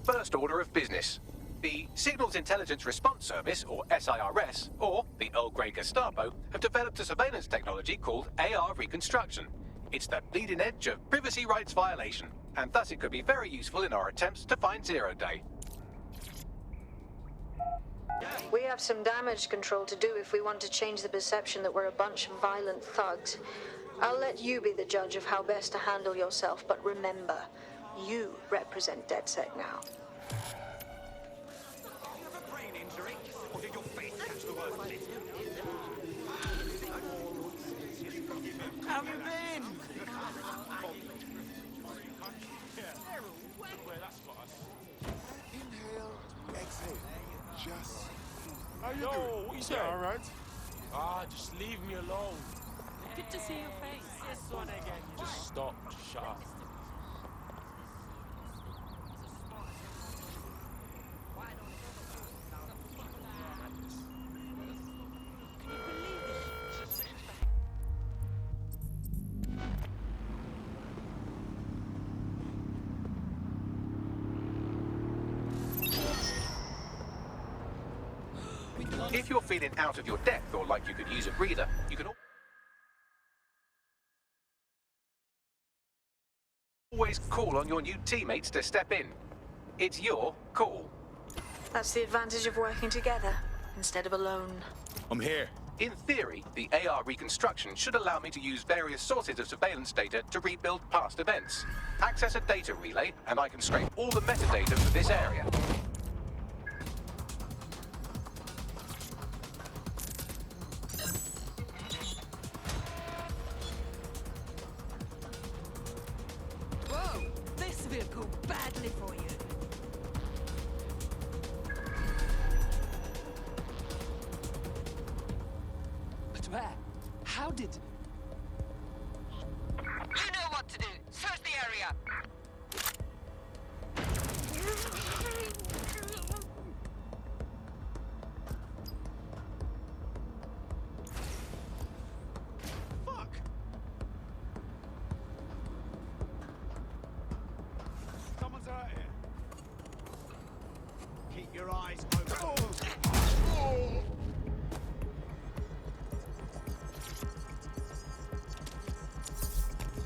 First order of business. The Signals Intelligence Response Service, or SIRS, or the Earl Grey Gestapo, have developed a surveillance technology called AR Reconstruction. It's the bleeding edge of privacy rights violation, and thus it could be very useful in our attempts to find Zero Day. We have some damage control to do if we want to change the perception that we're a bunch of violent thugs. I'll let you be the judge of how best to handle yourself, but remember, you represent DedSec now. How have you been? Inhale, exhale. Just. How you doing? What you say? All right. Just leave me alone. Good to see your face. This one again. Just stop. Shut up. If you're feeling out of your depth or like you could use a breather, you can always call on your new teammates to step in. It's your call. That's the advantage of working together instead of alone. I'm here. In theory, the AR Reconstruction should allow me to use various sources of surveillance data to rebuild past events. Access a data relay, and I can scrape all the metadata for this area. Whoa! This will go badly for you. But where? How did... You know what to do. Search the area. Fuck. Someone's out here. Keep your eyes open.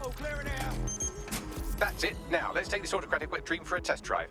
Oh, clear it out. That's it. Now, let's take this autocratic wet dream for a test drive.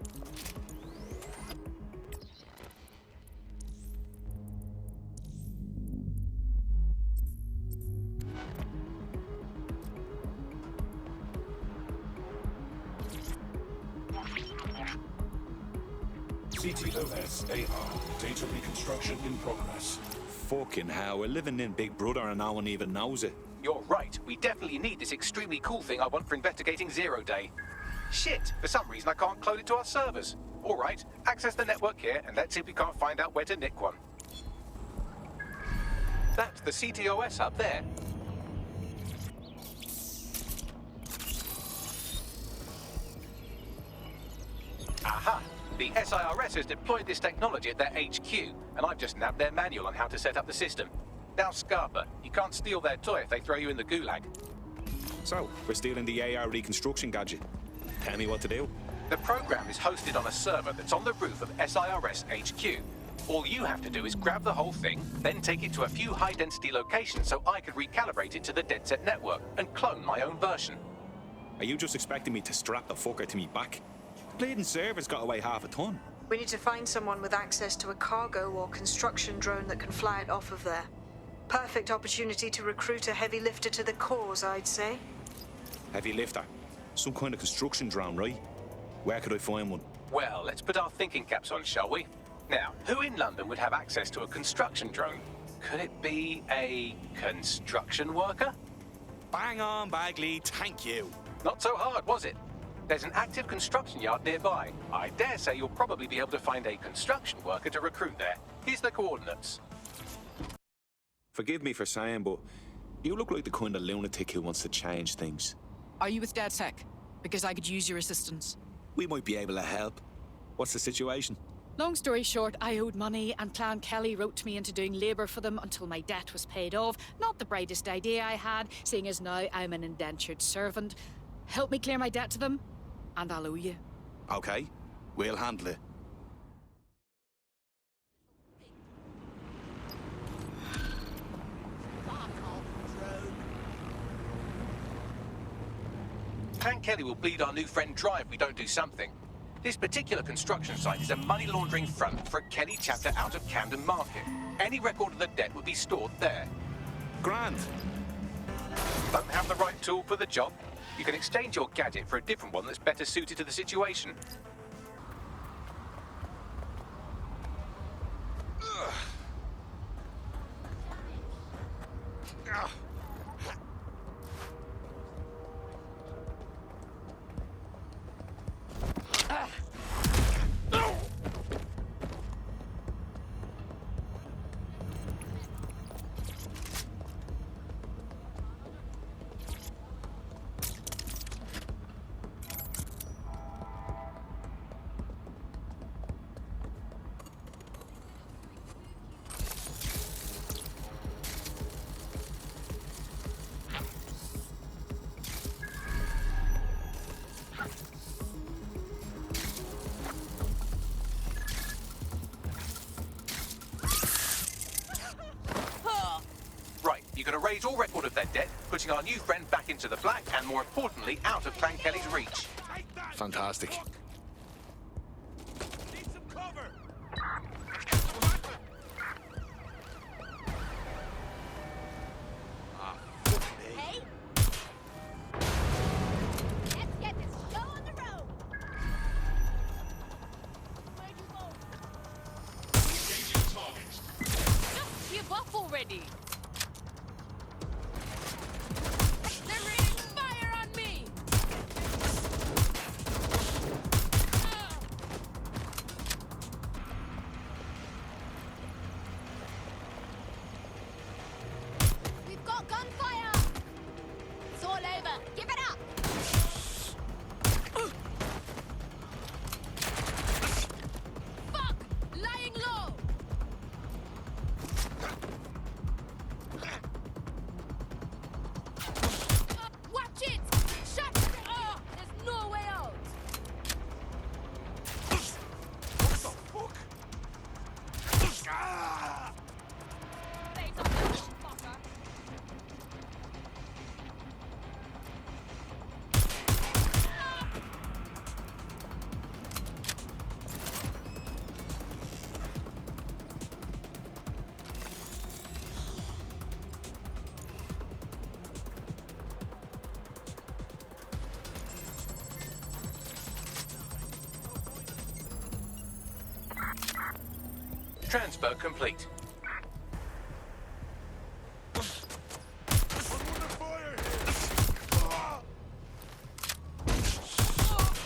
ctOS AR. Data reconstruction in progress. Fucking hell, we're living in Big Brother and no one even knows it. You're right. We definitely need this extremely cool thing I want for investigating Zero Day. Shit, for some reason I can't clone it to our servers. All right, access the network here and let's see if we can't find out where to nick one. That's the ctOS hub there. Aha! The SIRS has deployed this technology at their HQ, and I've just nabbed their manual on how to set up the system. Now, Scarpa, you can't steal their toy if they throw you in the gulag. So, we're stealing the AR Reconstruction gadget. Tell me what to do. The program is hosted on a server that's on the roof of SIRS HQ. All you have to do is grab the whole thing, then take it to a few high-density locations so I could recalibrate it to the DedSec network and clone my own version. Are you just expecting me to strap the fucker to me back? The bleeding server's got away half a ton. We need to find someone with access to a cargo or construction drone that can fly it off of there. Perfect opportunity to recruit a heavy lifter to the cause, I'd say. Heavy lifter? Some kind of construction drone, right? Where could I find one? Well, let's put our thinking caps on, shall we? Now, who in London would have access to a construction drone? Could it be a construction worker? Bang on, Bagley, thank you. Not so hard, was it? There's an active construction yard nearby. I dare say you'll probably be able to find a construction worker to recruit there. Here's the coordinates. Forgive me for saying, but you look like the kind of lunatic who wants to change things. Are you with DedSec? Because I could use your assistance. We might be able to help. What's the situation? Long story short, I owed money and Clan Kelly roped me into doing labour for them until my debt was paid off. Not the brightest idea I had, seeing as now I'm an indentured servant. Help me clear my debt to them, and I'll owe you. Okay. We'll handle it. Clan Kelly will bleed our new friend dry if we don't do something. This particular construction site is a money laundering front for a Kelly chapter out of Camden Market. Any record of the debt would be stored there. Grand. Don't have the right tool for the job? You can exchange your gadget for a different one that's better suited to the situation. You can erase all record of their debt, putting our new friend back into the black and, more importantly, out of Clan Kelly's reach. Fantastic. Need some cover. Hey? Let's get this show on the road. Where'd you go? Engaging target. Just give up already. They're raining fire on me! We've got gunfire. It's all over. Give it up. Fuck! Lying low! Watch it! Shut! Oh, there's no way out! Face off, fucker! Transfer complete.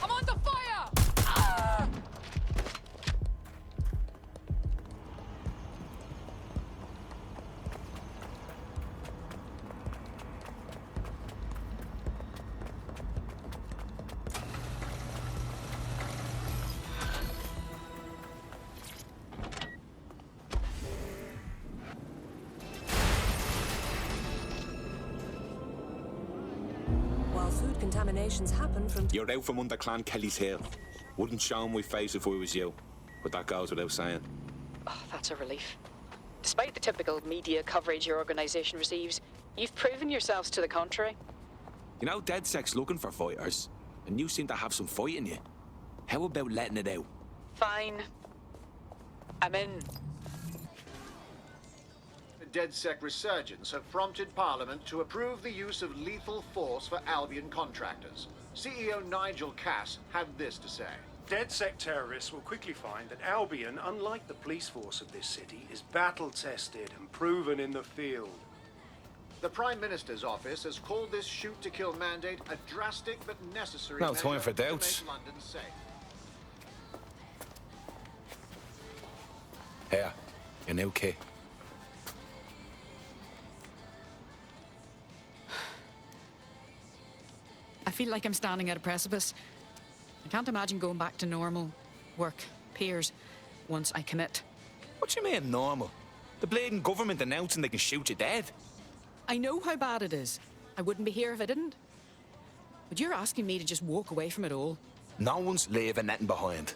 I'm under fire! Ah! While food contaminations happen from... You're out from under Clan Kelly's heel. Wouldn't show my face if I was you. But that goes without saying. Oh, that's a relief. Despite the typical media coverage your organisation receives, you've proven yourselves to the contrary. You know, DedSec's looking for fighters, and you seem to have some fight in you. How about letting it out? Fine. I'm in. The DedSec resurgence have prompted Parliament to approve the use of lethal force for Albion contractors. CEO Nigel Cass had this to say. DedSec terrorists will quickly find that Albion, unlike the police force of this city, is battle-tested and proven in the field. The Prime Minister's office has called this shoot-to-kill mandate a drastic but necessary No time for measure to doubts. make London safe. Here, your new kit. I feel like I'm standing at a precipice. I can't imagine going back to normal work, peers, once I commit. What you mean, normal? The bleeding government announcing they can shoot you dead. I know how bad it is. I wouldn't be here if I didn't. But you're asking me to just walk away from it all. No one's leaving nothing behind.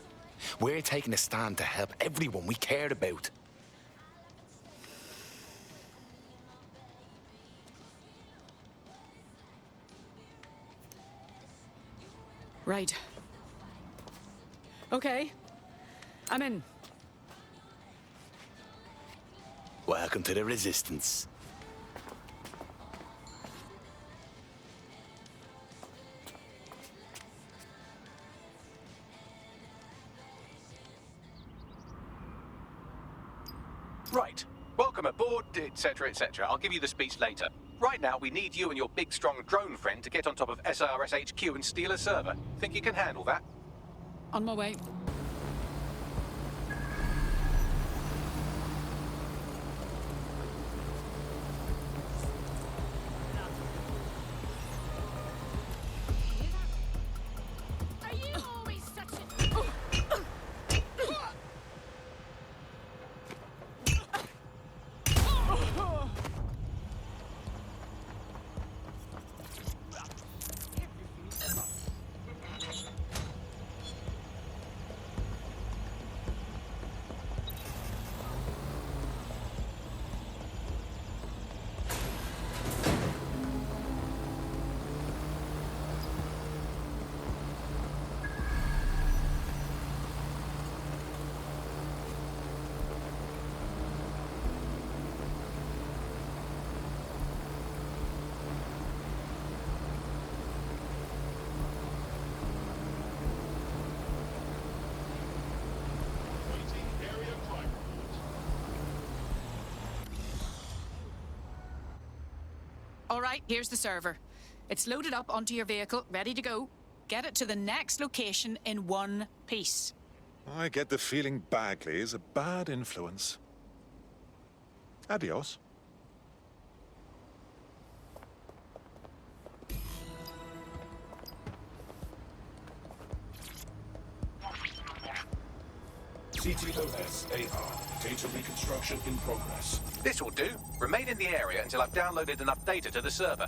We're taking a stand to help everyone we cared about. Right. Okay. I'm in. Welcome to the Resistance. Right. Welcome aboard, etc., etc. I'll give you the speech later. Right now, we need you and your big, strong drone friend to get on top of SIRS HQ and steal a server. Think you can handle that? On my way. Are you always such a... All right, here's the server. It's loaded up onto your vehicle, ready to go. Get it to the next location in one piece. I get the feeling Bagley is a bad influence. Adios. ctOS AR. Data reconstruction in progress. This will do. Remain in the area until I've downloaded enough data to the server.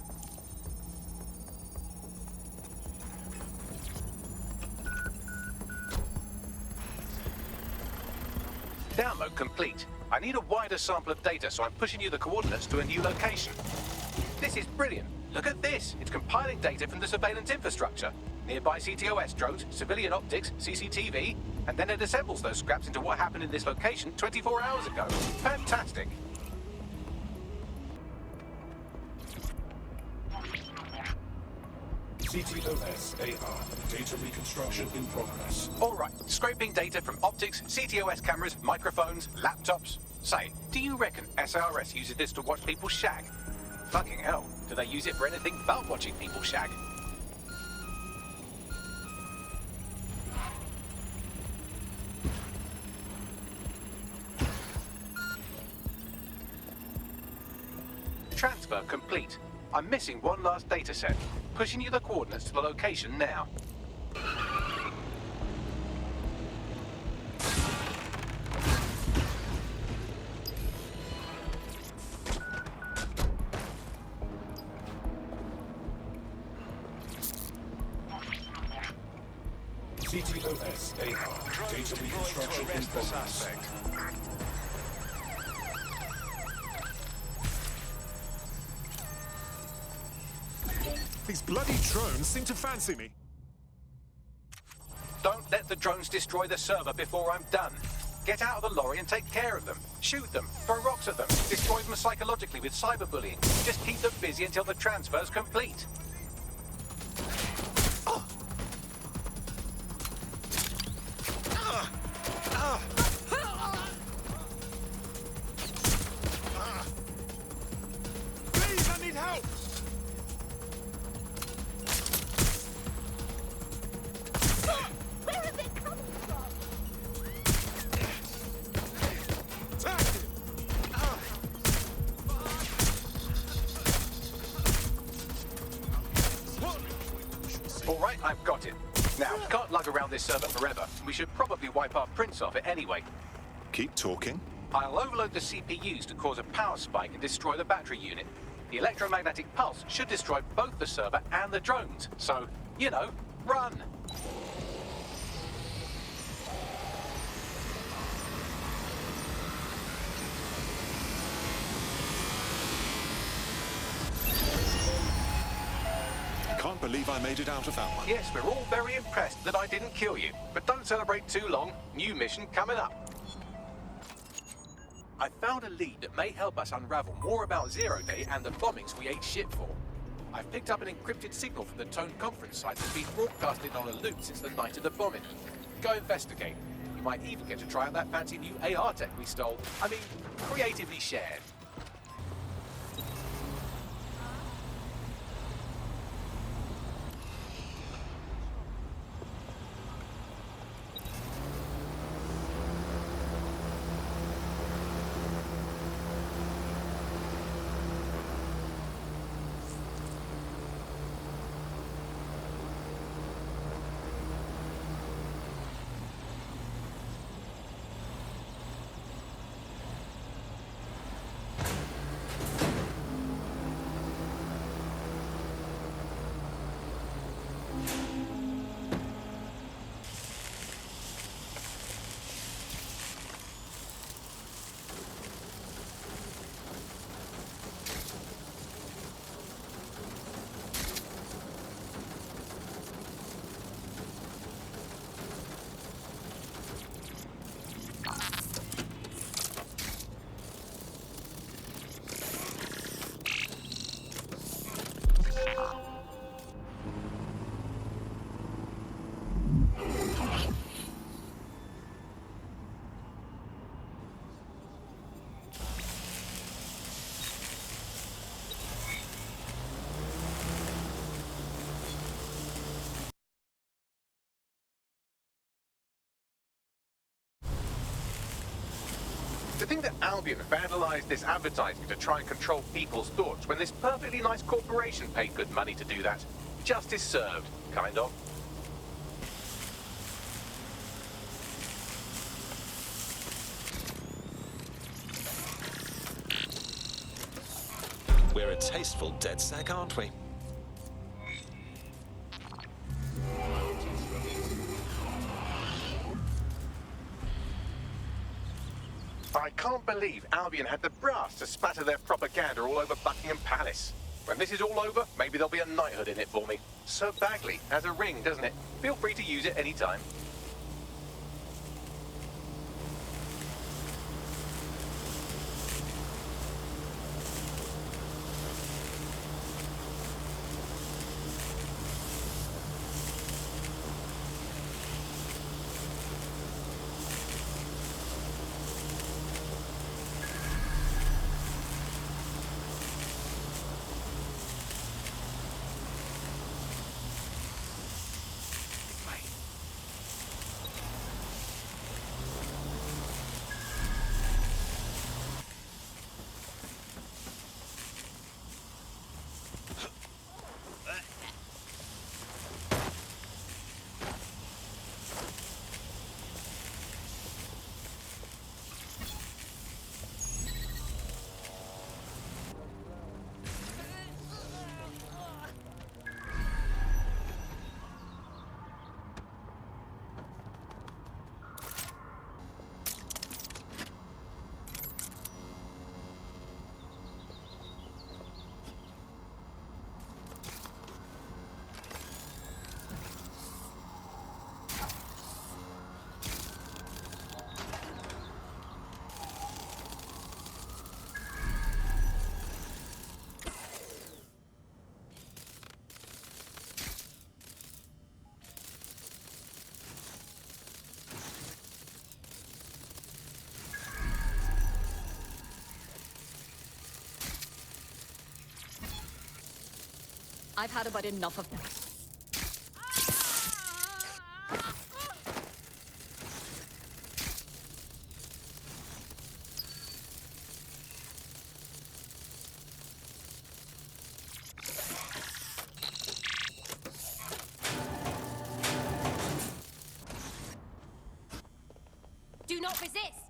Download complete. I need a wider sample of data, so I'm pushing you the coordinates to a new location. This is brilliant. Look at this. It's compiling data from the surveillance infrastructure. Nearby ctOS drones, civilian optics, CCTV, and then it assembles those scraps into what happened in this location 24 hours ago. Fantastic. ctOS AR. Data reconstruction in progress. All right, scraping data from optics, ctOS cameras, microphones, laptops. Say, do you reckon SIRS uses this to watch people shag? Fucking hell, do they use it for anything but watching people shag? Transfer complete. I'm missing one last data set. Pushing you the coordinates to the location now. ctOS AR. Data reconstruction in progress. These bloody drones seem to fancy me. Don't let the drones destroy the server before I'm done. Get out of the lorry and take care of them. Shoot them, throw rocks at them, destroy them psychologically with cyberbullying. Just keep them busy until the transfer's complete. Please, I need help! Where are they coming from? All right, I've got it. Now, we can't lug around this server forever. We should probably wipe our prints off it anyway. Keep talking. I'll overload the CPUs to cause a power spike and destroy the battery unit. The electromagnetic pulse should destroy both the server and the drones. So, you know, run! believe I made it out of that one. Yes, we're all very impressed that I didn't kill you. But don't celebrate too long. New mission coming up. I found a lead that may help us unravel more about Zero Day and the bombings we ate shit for. I've picked up an encrypted signal from the Tone conference site that's been broadcasted on a loop since the night of the bombing. Go investigate. You might even get to try out that fancy new AR tech we stole. I mean, creatively shared. To think that Albion vandalized this advertising to try and control people's thoughts when this perfectly nice corporation paid good money to do that. Justice served, kind of. We're a tasteful dead sack, aren't we? I can't believe Albion had the brass to spatter their propaganda all over Buckingham Palace. When this is all over, maybe there'll be a knighthood in it for me. Sir Bagley has a ring, doesn't it? Feel free to use it anytime. I've had about enough of this. Do not resist!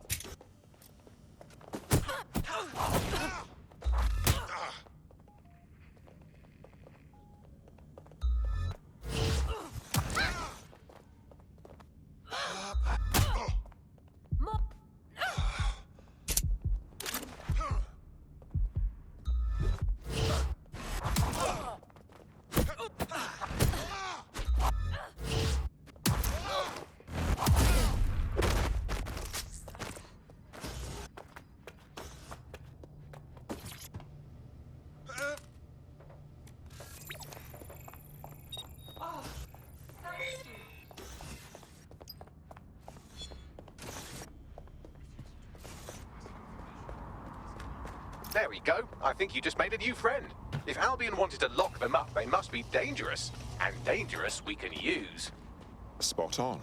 There we go. I think you just made a new friend. If Albion wanted to lock them up, they must be dangerous. And dangerous we can use. Spot on.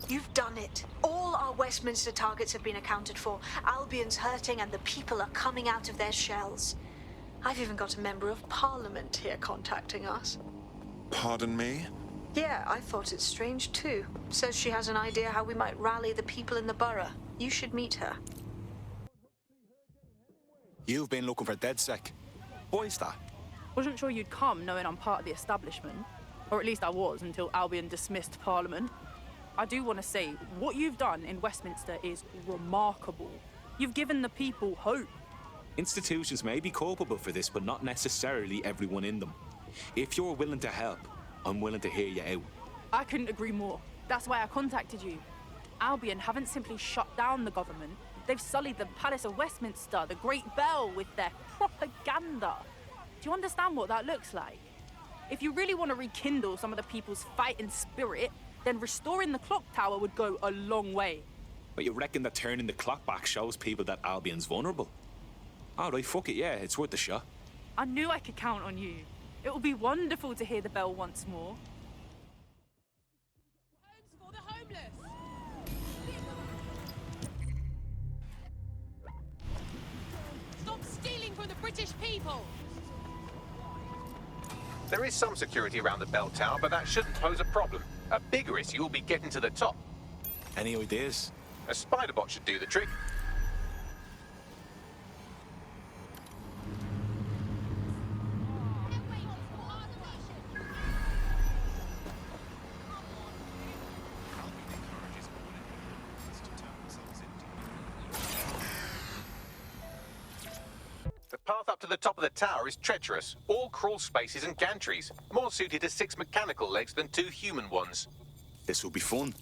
You've done it. All our Westminster targets have been accounted for. Albion's hurting and the people are coming out of their shells. I've even got a member of Parliament here contacting us. Pardon me? Yeah, I thought it strange too. Says she has an idea how we might rally the people in the borough. You should meet her. You've been looking for DedSec. Why's that? Wasn't sure you'd come knowing I'm part of the establishment. Or at least I was until Albion dismissed Parliament. I do want to say, what you've done in Westminster is remarkable. You've given the people hope. Institutions may be culpable for this, but not necessarily everyone in them. If you're willing to help, I'm willing to hear you out. I couldn't agree more. That's why I contacted you. Albion haven't simply shut down the government. They've sullied the Palace of Westminster, the Great Bell, with their propaganda. Do you understand what that looks like? If you really want to rekindle some of the people's fighting spirit, then restoring the clock tower would go a long way. But you reckon that turning the clock back shows people that Albion's vulnerable? Alright, fuck it, yeah, it's worth a shot. I knew I could count on you. It will be wonderful to hear the bell once more. Homes for the homeless. Stop stealing from the British people. There is some security around the bell tower, but that shouldn't pose a problem. A bigger issue will be getting to the top. Any ideas? A spider bot should do the trick. The path up to the top of the tower is treacherous. All crawl spaces and gantries. More suited to 6 mechanical legs than 2 human ones. This will be fun.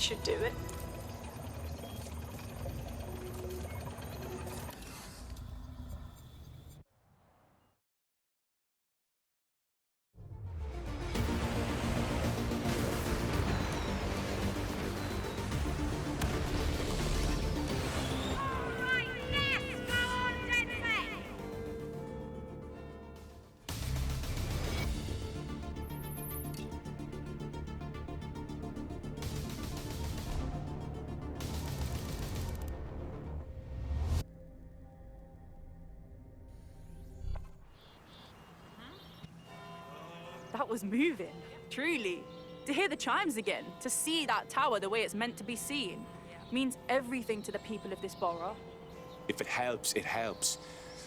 should do it. That was moving, truly. To hear the chimes again, to see that tower the way it's meant to be seen, means everything to the people of this borough. If it helps, it helps.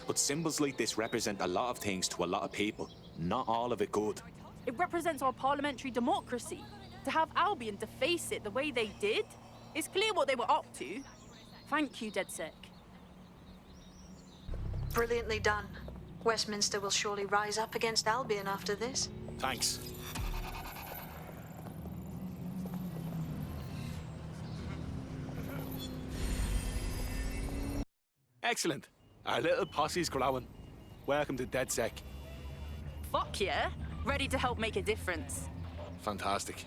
But symbols like this represent a lot of things to a lot of people. Not all of it good. It represents our parliamentary democracy. To have Albion to face it the way they did, it's clear what they were up to. Thank you, DedSec. Brilliantly done. Westminster will surely rise up against Albion after this. Thanks. Excellent. Our little posse's growing. Welcome to DedSec. Fuck yeah. Ready to help make a difference. Fantastic.